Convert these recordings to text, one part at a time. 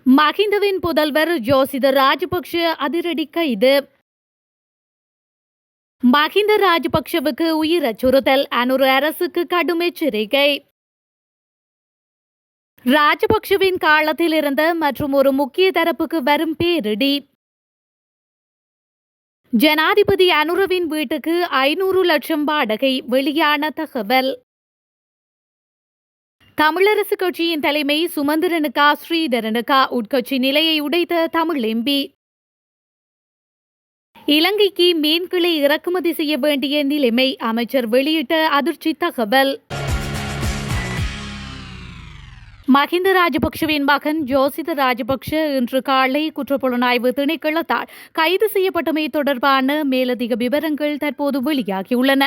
மஹிந்தவின் புதல்வர் ஜோசித ராஜபக்ஷ அதிரடி கைது. மஹிந்த ராஜபக்ஷவுக்கு உயிர் அச்சுறுத்தல், அனுர அரசுக்கு கடும் எச்சரிக்கை. ராஜபக்ஷவின் காலத்தில் இருந்த மற்றும் ஒரு முக்கிய தரப்புக்கு வரும் பேரிடி. ஜனாதிபதி அனுரவின் வீட்டுக்கு 500 லட்சம் வாடகை, வெளியான தகவல். தமிழரசு கட்சியின் தலைமை சுமந்திரனுக்கா ஸ்ரீதரனுக்கா, உட்கட்சி நிலையை உடைத்த தமிழ் எம்பி. இலங்கைக்கு மீன்களை இறக்குமதி செய்ய வேண்டிய நிலைமை, அமைச்சர் வெளியிட்ட அதிர்ச்சி தகவல். மஹிந்த ராஜபக்ஷவின் மகன் ஜோசித ராஜபக்ஷ இன்று காலை குற்றப்புலனாய்வு திணைக்களத்தால் கைது செய்யப்பட்டமை தொடர்பான மேலதிக விவரங்கள் தற்போது வெளியாகியுள்ளன.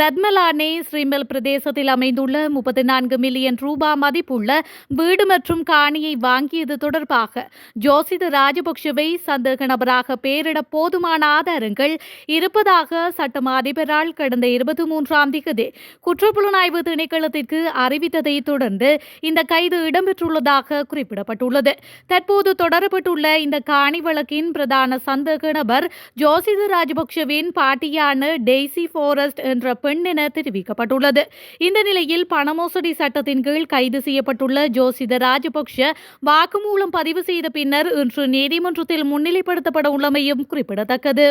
ரத்மலானே ஸ்ரீமல் பிரதேசத்தில் அமைந்துள்ள 34 மில்லியன் ரூபாய் மதிப்புள்ள வீடு மற்றும் காணியை வாங்கியது தொடர்பாக ஜோசித ராஜபக்ஷவை சந்தேக நபராக பெயரிட போதுமான ஆதாரங்கள் இருப்பதாக சட்டமா அதிபரால் கடந்த 23ஆம் தேதி குற்றப்புலனாய்வு திணைக்களத்திற்கு அறிவித்ததை தொடர்ந்து இந்த கைது இடம்பெற்றுள்ளதாக குறிப்பிடப்பட்டுள்ளது. தற்போது தொடரப்பட்டுள்ள இந்த காணி வழக்கின் பிரதான சந்தேக நபர் ஜோசித ராஜபக்ஷவின் பாட்டியான டெய்சி ஃபாரஸ்ட் என்ற பெண் என தெரிவிக்கப்பட்டுள்ளது. இந்த நிலையில் பணமோசடி சட்டத்தின் கீழ் கைது செய்யப்பட்டுள்ள ஜோசித ராஜபக்ஷ வாக்குமூலம் பதிவு செய்த பின்னர் இன்று நீதிமன்றத்தில் முன்னிலைப்படுத்தப்பட உள்ளமையும் குறிப்பிடத்தக்கது.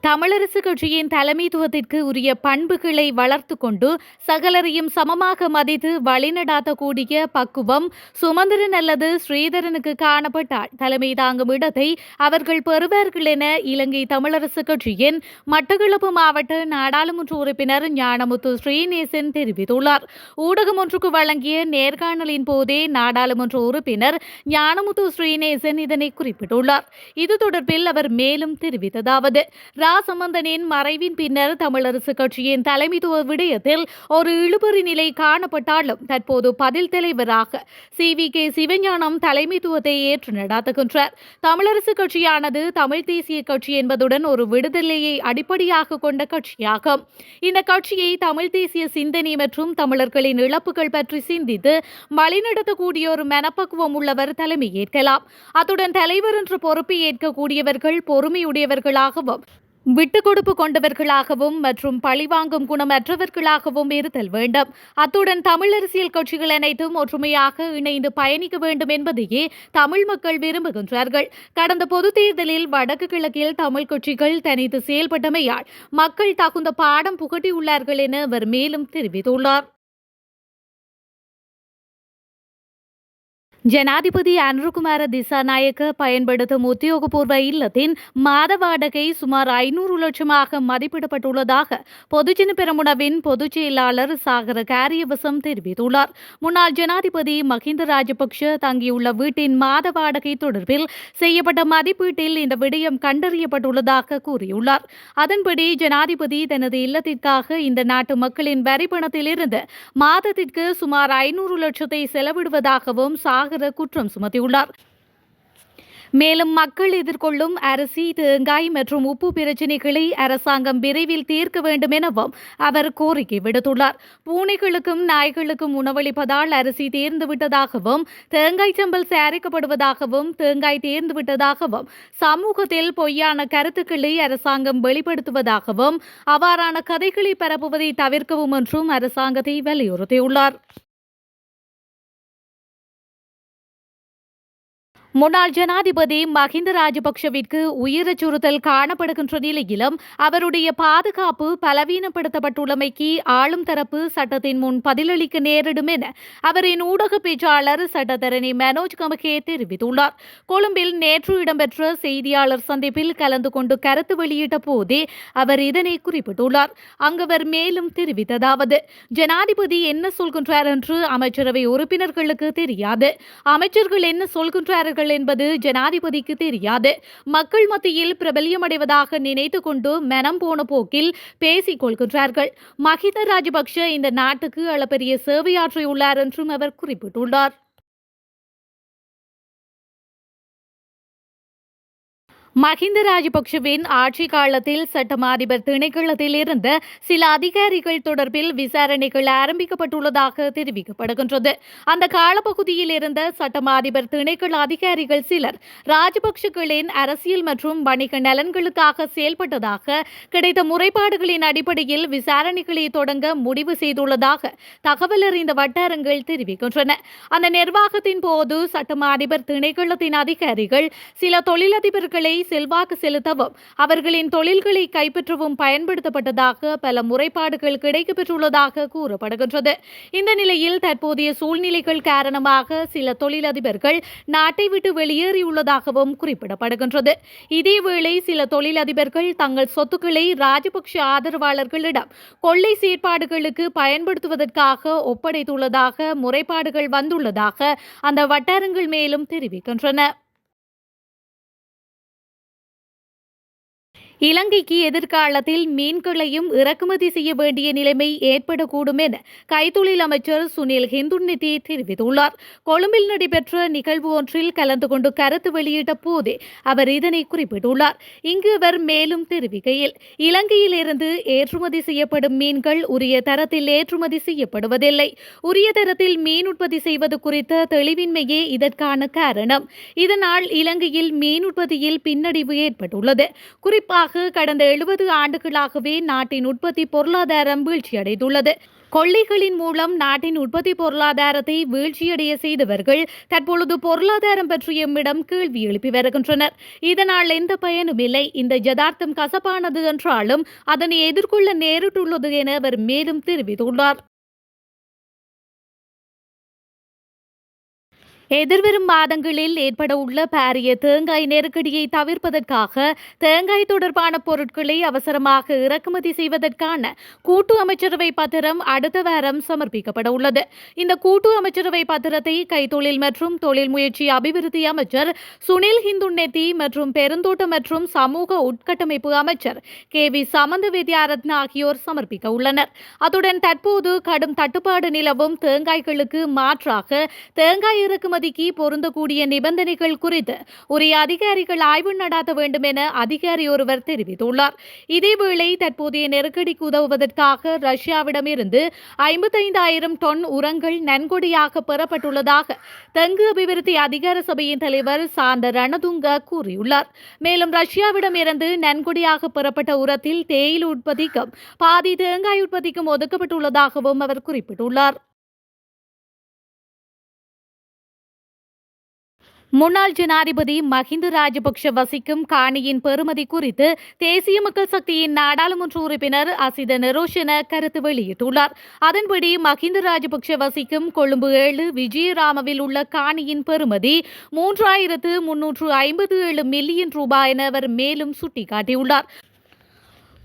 தமிழரசு கட்சியின் தலைமைத்துவத்திற்கு உரிய பண்புகளை வளர்த்து கொண்டு சகலரையும் சமமாக மதித்து வழிநடாத்தக்கூடிய பக்குவம் சுமந்திரன் அல்லது ஸ்ரீதரனுக்கு காணப்பட்டால் தலைமை தாங்கும் இடத்தை அவர்கள் பெறுவார்கள் என இலங்கை தமிழரசு கட்சியின் மட்டக்களப்பு மாவட்ட நாடாளுமன்ற உறுப்பினர் ஞானமுத்து ஸ்ரீநேசன் தெரிவித்துள்ளார். ஊடகம் ஒன்றுக்கு வழங்கிய நேர்காணலின் போதே நாடாளுமன்ற உறுப்பினர் ஞானமுத்து ஸ்ரீநேசன் இதனை குறிப்பிட்டுள்ளார். இது தொடர்பில் அவர் மேலும் தெரிவித்ததாவது, சம்பந்தனின் மறைவின் பின்னர் தமிழரசு கட்சியின் தலைமைத்துவ விடயத்தில் ஒரு இழுபறி நிலை காணப்பட்டாலும் தற்போது பதில் தலைவராக CVK சிவஞானம் தலைமைத்துவத்தை ஏற்று நடாத்துகின்றார். தமிழரசு கட்சியானது தமிழ் தேசிய கட்சி என்பதுடன் ஒரு விடுதலையை அடிப்படையாக கொண்ட கட்சியாகும். இந்த கட்சியை தமிழ் தேசிய சிந்தனை மற்றும் தமிழர்களின் இழப்புகள் பற்றி சிந்தித்து வழிநடத்தக்கூடிய ஒரு மனப்பக்குவம் உள்ளவர் தலைமையேற்கலாம். அத்துடன் தலைவர் என்ற பொறுப்பை ஏற்கக்கூடியவர்கள் பொறுமையுடையவர்களாகவும் விட்டுக் கொடுப்பு கொண்டவர்களாகவும் மற்றும் பழிவாங்கும் குணமற்றவர்களாகவும் இருத்தல் வேண்டும். அத்துடன் தமிழ் அரசியல் கட்சிகள் அனைத்தும் ஒற்றுமையாக இணைந்து பயணிக்க வேண்டும் என்பதையே தமிழ் மக்கள் விரும்புகின்றார்கள். கடந்த பொதுத் தேர்தலில் வடக்கு கிழக்கில் தமிழ் கட்சிகள் தனித்து செயல்பட்டமையால் மக்கள் தகுந்த பாடம் புகட்டியுள்ளார்கள் என அவர் மேலும் தெரிவித்துள்ளார். ஜனாதிபதி அனுரகுமார திசாநாயக்க பயன்படுத்தும் உத்தியோகபூர்வ இல்லத்தின் மாத வாடகை சுமார் 500 லட்சமாக மதிப்பிடப்பட்டுள்ளதாக பொதுஜன பெரமுனவின் பொதுச் செயலாளர் சாகர காரியவசம் தெரிவித்துள்ளார். முன்னாள் ஜனாதிபதி மஹிந்த ராஜபக்ஷ தங்கியுள்ள வீட்டின் மாத வாடகை தொடர்பில் செய்யப்பட்ட மதிப்பீட்டில் இந்த விடயம் கண்டறியப்பட்டுள்ளதாக கூறியுள்ளார். அதன்படி ஜனாதிபதி தனது இல்லத்திற்காக இந்த நாட்டு மக்களின் வரி பணத்திலிருந்து மாதத்திற்கு சுமார் 500 லட்சத்தை செலவிடுவதாகவும் சாகர குற்றம் சுமத்தியுள்ளார். மேலும் மக்கள் எதிர்கொள்ளும் அரிசி, தேங்காய் மற்றும் உப்பு பிரச்சினைகளை அரசாங்கம் விரைவில் தீர்க்க வேண்டும் எனவும் அவர் கோரிக்கை விடுத்துள்ளார். பூனைகளுக்கும் நாய்களுக்கும் உணவளிப்பதால் அரிசி தேர்ந்துவிட்டதாகவும் தேங்காய் சம்பல் தயாரிக்கப்படுவதாகவும் தேங்காய் தேர்ந்துவிட்டதாகவும் சமூகத்தில் பொய்யான கருத்துக்களை அரசாங்கம் வெளிப்படுத்துவதாகவும் அவ்வாறான கதைகளை பரப்புவதை தவிர்க்கவும் என்றும் அரசாங்கத்தை வலியுறுத்தியுள்ளார். முன்னாள் ஜனாதிபதி மஹிந்த ராஜபக்ஷவிற்கு உயிர் அச்சுறுத்தல் காணப்படுகின்ற நிலையிலும் அவருடைய பாதுகாப்பு பலவீனப்படுத்தப்பட்டுள்ளமைக்கு ஆளும் தரப்பு சட்டத்தின் முன் பதிலளிக்க நேரிடும் என அவரின் ஊடக பேச்சாளர் சட்டத்தரணி மனோஜ் கமகே தெரிவித்துள்ளார். கொழும்பில் நேற்று இடம்பெற்ற செய்தியாளர் சந்திப்பில் கலந்து கொண்டு கருத்து வெளியிட்ட போதே அவர் இதனை குறிப்பிட்டுள்ளார். அங்கவர் மேலும் தெரிவித்ததாவது, ஜனாதிபதி என்ன சொல்கின்றார் என்று அமைச்சரவை உறுப்பினர்களுக்கு தெரியாது. அமைச்சர்கள் என்ன சொல்கின்றார்கள் என்பது ஜனாதிபதிக்கு தெரியாது. மக்கள் மத்தியில் பிரபல்யமடைவதாக நினைத்துக் கொண்டு மனம் போன போக்கில் பேசிக் கொள்கின்றார்கள். மஹிந்த ராஜபக்ஷ இந்த நாட்டுக்கு அளப்பரிய சேவையாற்றியுள்ளார் என்றும் அவர் குறிப்பிட்டுள்ளார். மஹிந்த ராஜபக்ஷவின் ஆட்சி காலத்தில் சட்டமா அதிபர் திணைக்களத்தில் இருந்த சில அதிகாரிகள் தொடர்பில் விசாரணைகள் ஆரம்பிக்கப்பட்டுள்ளதாக தெரிவிக்கப்படுகின்றது. அந்த காலப்பகுதியில் இருந்த சட்டமா அதிபர் திணைக்கள அதிகாரிகள் சிலர் ராஜபக்ஷகளின் அரசியல் மற்றும் வணிக நலன்களுக்காக செயல்பட்டதாக கிடைத்த முறைப்பாடுகளின் அடிப்படையில் விசாரணைகளை தொடங்க முடிவு செய்துள்ளதாக தகவல் அறிந்த வட்டாரங்கள் தெரிவிக்கின்றன. அந்த நிர்வாகத்தின் போது சட்டமா அதிபர் திணைக்களத்தின் அதிகாரிகள் சில தொழிலதிபர்களை செல்வாக்கு செலுத்தவும் அவர்களின் தொழில்களை கைப்பற்றவும் பயன்படுத்தப்பட்டதாக பல முறைப்பாடுகள் கிடைக்கப்பெற்றுள்ளதாக கூறப்படுகின்றது. இந்த நிலையில் தற்போதைய சூழ்நிலைகள் காரணமாக சில தொழிலதிபர்கள் நாட்டை விட்டு வெளியேறியுள்ளதாகவும் குறிப்பிடப்படுகின்றது. இதேவேளை சில தொழிலதிபர்கள் தங்கள் சொத்துக்களை ராஜபக்ஷ ஆதரவாளர்களிடம் கொள்ளை செயற்பாடுகளுக்கு பயன்படுத்துவதற்காக ஒப்படைத்துள்ளதாக முறைப்பாடுகள் வந்துள்ளதாக அந்த வட்டாரங்கள் மேலும் தெரிவிக்கின்றன. இலங்கைக்கு எதிர்காலத்தில் மீன்களையும் இறக்குமதி செய்ய வேண்டிய நிலைமை ஏற்படக்கூடும் என கைத்தொழில் அமைச்சர் சுனில் ஹிந்துன்னதி தெரிவித்துள்ளார். கொழும்பில் நடைபெற்ற நிகழ்வு ஒன்றில் கலந்து கொண்டு கருத்து வெளியிட்ட போதே அவர் இதனை குறிப்பிட்டுள்ளார். இங்கு அவர் மேலும் தெரிவிக்கையில், இலங்கையில் இருந்து ஏற்றுமதி செய்யப்படும் மீன்கள் உரிய தரத்தில் ஏற்றுமதி செய்யப்படுவதில்லை. உரிய தரத்தில் மீன் உற்பத்தி செய்வது குறித்த தெளிவின்மையே இதற்கான காரணம். இதனால் இலங்கையில் மீன் உற்பத்தியில் பின்னடைவு ஏற்பட்டுள்ளது. குறிப்பாக கடந்த 70 ஆண்டுகளாகவே நாட்டின் உற்பத்தி பொருளாதாரம் வீழ்ச்சியடைந்துள்ளது. கொள்ளைகளின் மூலம் நாட்டின் உற்பத்தி பொருளாதாரத்தை வீழ்ச்சியடைய செய்தவர்கள் தற்பொழுது பொருளாதாரம் பற்றிய எம்மிடம் கேள்வி எழுப்பி வருகின்றனர். இதனால் எந்த பயனும் இல்லை. இந்த யதார்த்தம் கசப்பானது என்றாலும் அதனை எதிர்கொள்ள நேரிட்டுள்ளது என அவர் மேலும் தெரிவித்துள்ளார். எதிர்வரும் மாதங்களில் ஏற்பட உள்ள பாரிய தேங்காய் நெருக்கடியை தவிர்ப்பதற்காக தேங்காய் தொடர்பான பொருட்களை அவசரமாக இறக்குமதி செய்வதற்கான கூட்டு அமைச்சரவை பத்திரம் அடுத்த வாரம் சமர்ப்பிக்கப்பட உள்ளது. இந்த கூட்டு அமைச்சரவை பத்திரத்தை கைத்தொழில் மற்றும் தொழில் முயற்சி அபிவிருத்தி அமைச்சர் சுனில் ஹிந்துன்னதி மற்றும் பெருந்தோட்டம் மற்றும் சமூக உட்கட்டமைப்பு அமைச்சர் KV சமந்த வித்யாரத்ன ஆகியோர் சமர்ப்பிக்க உள்ளனர். அத்துடன் தற்போது கடும் தட்டுப்பாடு நிலவும் தேங்காய்களுக்கு மாற்றாக தேங்காய் இறக்குமதி பொருந்தக்கூடிய நிபந்தனைகள் குறித்து உரிய அதிகாரிகள் ஆய்வு நடாத்த வேண்டும் என அதிகாரி ஒருவர் தெரிவித்துள்ளார். இதேவேளை தற்போதைய நெருக்கடிக்கு உதவுவதற்காக ரஷ்யாவிடமிருந்து 55,000 டன் உரங்கள் நன்கொடையாக பெறப்பட்டுள்ளதாக தெங்கு அபிவிருத்தி அதிகார சபையின் தலைவர் சாந்த ரணதுங்க கூறியுள்ளார். மேலும் ரஷ்யாவிடமிருந்து நன்கொடையாக பெறப்பட்ட உரத்தில் தேயிலை உற்பத்திக்கும் பாதி தேங்காய் உற்பத்திக்கும் ஒதுக்கப்பட்டுள்ளதாகவும் அவர் குறிப்பிட்டுள்ளார். முன்னாள் ஜனாதிபதி மஹிந்த ராஜபக்ஷ வசிக்கும் காணியின் பெறுமதி குறித்து தேசிய மக்கள் சக்தியின் நாடாளுமன்ற உறுப்பினர் அசித நிரோஷன கருத்து வெளியிட்டுள்ளார். அதன்படி மஹிந்த ராஜபக்ஷ வசிக்கும் கொழும்பு 7 விஜயராமவில் உள்ள காணியின் பெறுமதி 3,357 மில்லியன் ரூபாய் என அவர் மேலும் சுட்டிக்காட்டியுள்ளார்.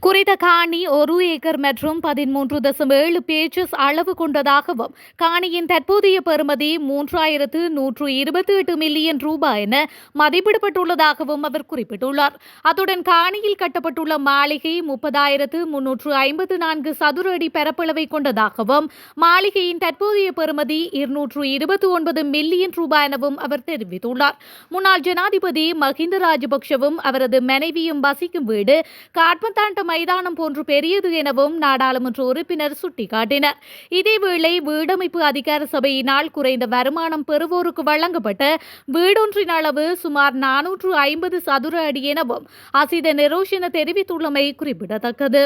குறித்த காணி 1 ஏக்கர் மற்றும் 13.7 பேச்சஸ் அளவு கொண்டதாகவும் காணியின் தற்போதைய பெறுமதி 3,128 மில்லியன் ரூபாய் என மதிப்பிடப்பட்டுள்ளதாகவும் அவர் குறிப்பிட்டுள்ளார். அத்துடன் காணியில் கட்டப்பட்டுள்ள மாளிகை 30,354 சதுர அடி பரப்பளவை கொண்டதாகவும் மாளிகையின் தற்போதைய பெறுமதி 229 மில்லியன் ரூபாய் எனவும் அவர் தெரிவித்துள்ளார். முன்னாள் ஜனாதிபதி மஹிந்த ராஜபக்ஷவும் அவரது மனைவியும் வசிக்கும் வீடு காட்மந்தாண்ட மைதானம் போன்று பெரியது எனவும் நாடாளுமன்ற உறுப்பினர் சுட்டிக்காட்டினர். இதேவேளை வீடமைப்பு அதிகார சபையினால் குறைந்த வருமானம் பெறுவோருக்கு வழங்கப்பட்ட வீடொன்றின் அளவு சுமார் 450 சதுர அடி எனவும் அசித நிரோஷன தெரிவித்துள்ளமை குறிப்பிடத்தக்கது.